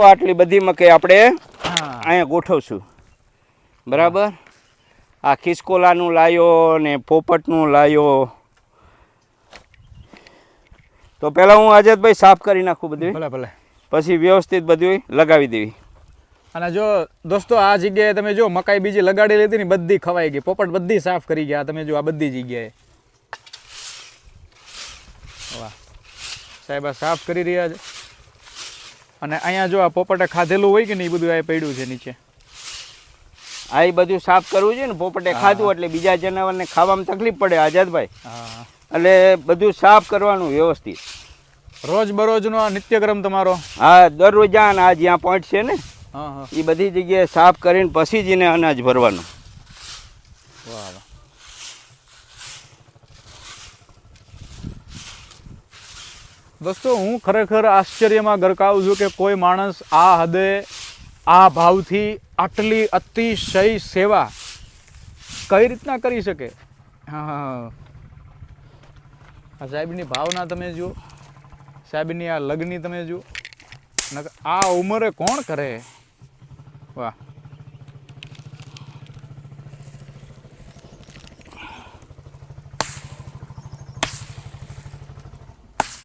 આટલી બધી મકાઈ આપણે અહીંયા ગોઠવશું બરાબર. આ ખિસકોલાનું લાયો ને પોપટનું લાયો. તો પહેલાં હું આઝાદભાઈ સાફ કરી નાખું બધું. ભલે ભલે. પછી વ્યવસ્થિત બધું લગાવી દેવી. અને જો દોસ્તો આ જગ્યાએ તમે જો મકાઈ બીજી લગાડી લીધી ને બધી ખવાઈ ગઈ. પોપટ બધી સાફ કરી ગયા તમે જો આ બધી જગ્યાએ. વાહ સાહેબ આ સાફ કરી રહ્યા છે. અને અહીંયા જો આ પોપટે ખાધેલું હોય કે નહીં બધું આ પડ્યું છે નીચે. આ એ બધું સાફ કરવું છે ને. પોપટે ખાધું એટલે બીજા જનાવરને ખાવામાં તકલીફ પડે આઝાદભાઈ. હા એટલે બધું સાફ કરવાનું વ્યવસ્થિત. રોજ બરોજનો આ નિત્યક્રમ તમારો? હા દરરોજ આ જ્યાં પોઈન્ટ છે ને હા હા એ બધી જગ્યાએ સાફ કરીને પછી જ એને અનાજ ભરવાનું. વાહ વાહ. દોસ્તો હું ખરેખર આશ્ચર્યમાં ગરકાવ છું કે કોઈ માણસ આ હદે આ ભાવથી આટલી અતિશય સેવા કઈ રીતના કરી શકે. હા હા આ સાહેબની ભાવના તમે જુઓ, સાહેબની આ લગની તમે જુઓ. આ ઉંમરે કોણ કરે. વાહ.